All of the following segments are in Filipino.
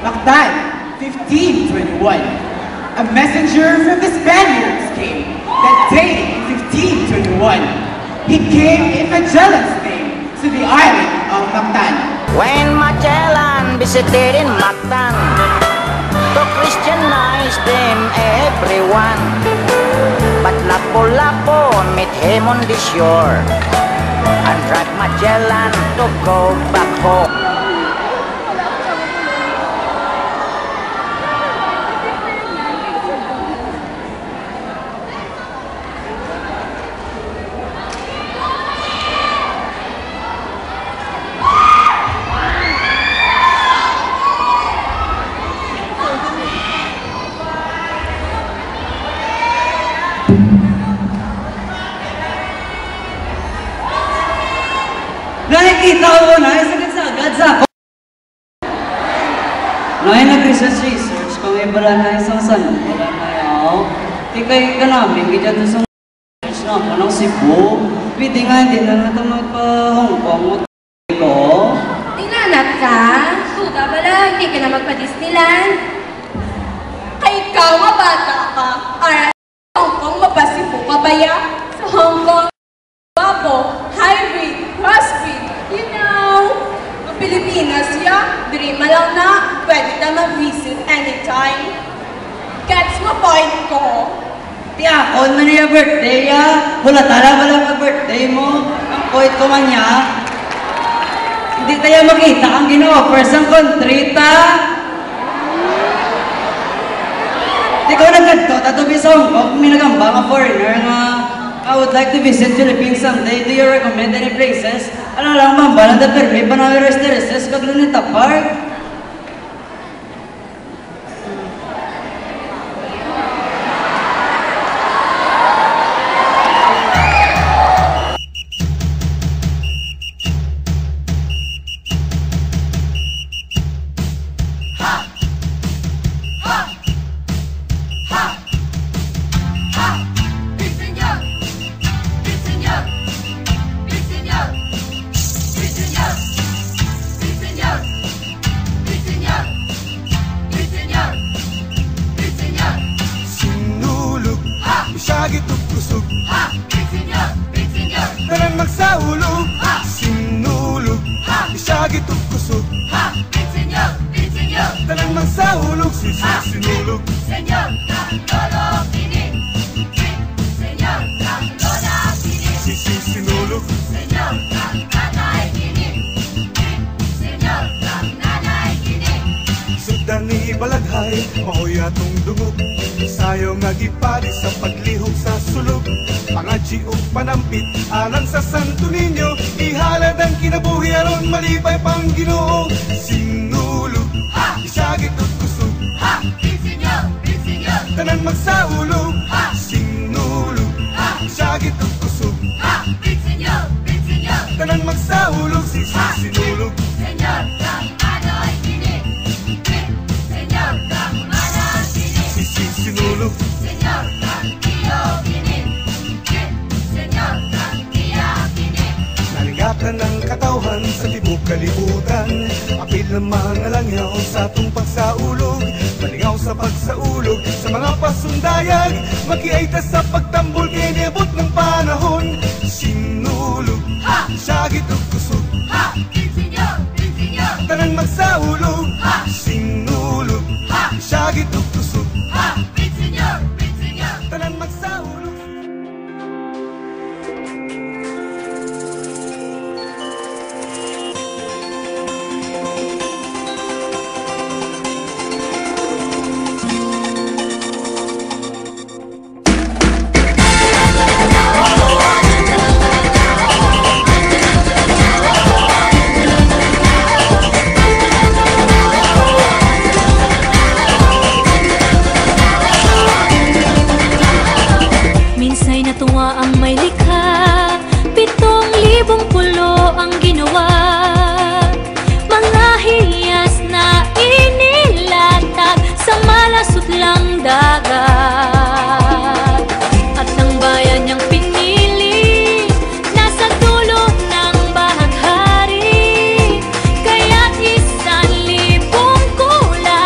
Mactan, 1521. A messenger from the Spaniards came that day in 1521. He came in Magellan's name to the island of Mactan. When Magellan visited in Mactan to Christianize them everyone, but Lapu-Lapu met him on the shore and dragged Magellan to go back home. Nakikita ko na, sagad-sagad sa ako. Ngayon nag-research kung may bala na isang sanong bala na yaw. Kaya ka namin, kaya doon sa research na ako ng Cebu. Pwede nga hindi na natin magpa-Hong Kong mo ko. Tinanat ka? Suga bala, hindi ka na magpa-Disneyland. Kaya ikaw, mabata ka. Ara, Hong Kong, mapasipo ka ba ya? Sa Hong Kong, Babo, hybrid, crossbreed, you know. Ang Pilipinas, ya, dream mo lang na, pwede na mag-visit anytime. Gets mo point ko. Tiyakon man niya birthday ya. Hula tala ba lang ang birthday mo? Ang point ko man niya. Hindi tayo makita ang gino-offer sa kontrita. Di ko nagkanto, tatubi sa Hong Kong, may nagamba nga foreigner nga I would like to visit Philippines someday. Do you recommend any places? Ano lang ma'am, balang da permi, panawiras de reses, kaglunita park. Alang sa Santo Niño, ihalad ang kinabuhi aron malipay pang Ginoo. Sinulog, isagit at kusog, tanan magsaulog. Sinulog, isagit at kusog, tanan magsaulog. Sinulog, Senyor, kang ano'y kini. Senyor, kang ano'y kini. Sinulog, Senyor, kang iyo kini. Senyor, kang Naligatan ng katawhan sa tibok kalibutan. Apil ng mga langyaw sa atong pagsaulog. Malingaw sa pagsaulog sa mga pasundayag. Makiaita sa pagtambol kay niabot ng panahon. Sinulog, sagit o kusog, tanan magsaulog. Sinulog, sagit o kusog, tanan magsaulog. Natuwa ang may likha, 7,000 pulo ang ginawa. Mga hiyas na inilatag sa malasot lang dagat. At ang bayan niyang pinili, nasa dulo ng bahaghari. Kaya't 1,000 kulang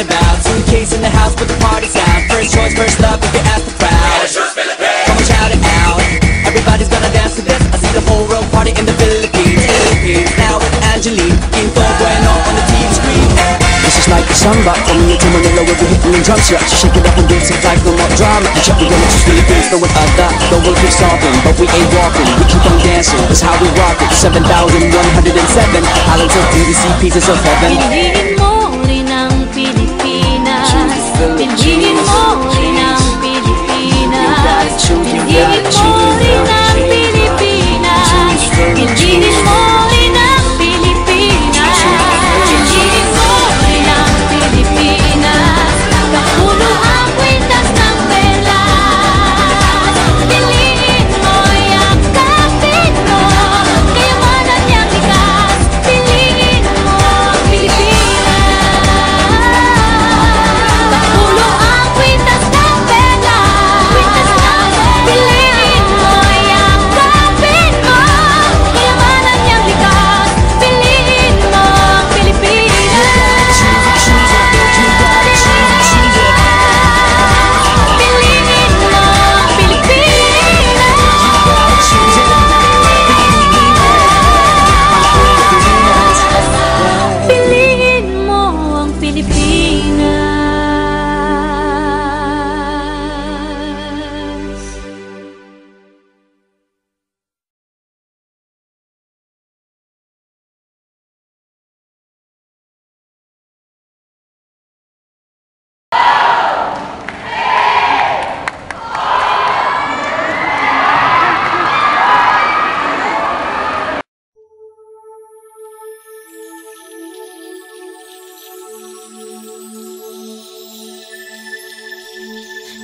about. Suitcase in the house, but the party's out. First choice, first love, if you ask the crowd. Come on, shout it out. Everybody's gonna dance to this. I see the whole world party in the Philippines. Now with Angelique, Quinto Bueno on the TV screen. This is like a samba, coming into Manila with the hitting and drum set. Shake it up and dance it like no more drama. And check the remix, Philippines, no one other. No one keeps talking, but we ain't walking. We keep on dancing, that's how we rock it. 7,107 islands of BBC, pieces of heaven. Piliin mo rin ang Pilipinas. Piliin mo rin ang Pilipinas. Piliin mo rin ang Pilipinas. Piliin mo rin ang Pilipinas. Piliin mo rin ang Pilipinas. Kapulo ang kwintas ng perlas. Piliin mo, yakapin mo, kayamanan niyang likas. Piliin mo ang Pilipinas. Kapulo ang kwintas ng perlas. Piliin mo, yakapin mo, kayamanan niyang likas. Piliin mo ang Pilipinas. Piliin mo ang Pilipinas. Piliin mo ang Pilipinas.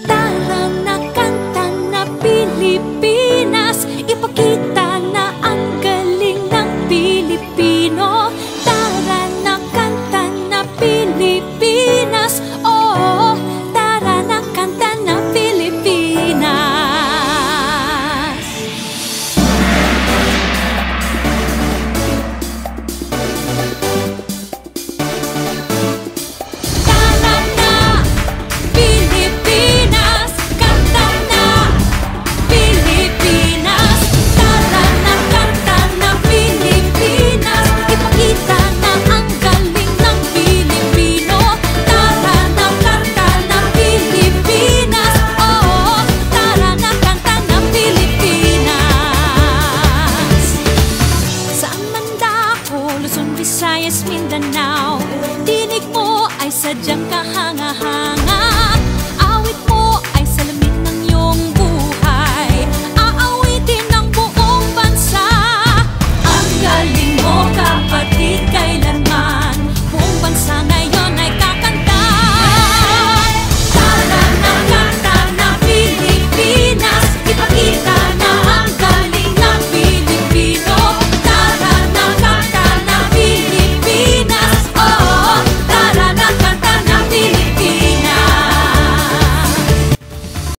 Tara na kanta na Pilipinas, ipakita na ang galing ng Pilipino. Tara na kanta na Pilipinas, oh, tara na kanta na Pilipinas. Tara na Pilipinas, kanta na Pilipinas. Tara na kanta na Pilipinas, ipakita na ang galing ng Pilipino. Tara na kanta na Pilipinas, oh, tara na kanta na Pilipinas. Saan man dako, Luzon, Visayas, Mindanao, tinig mo ay sadyang kahanga-hanga.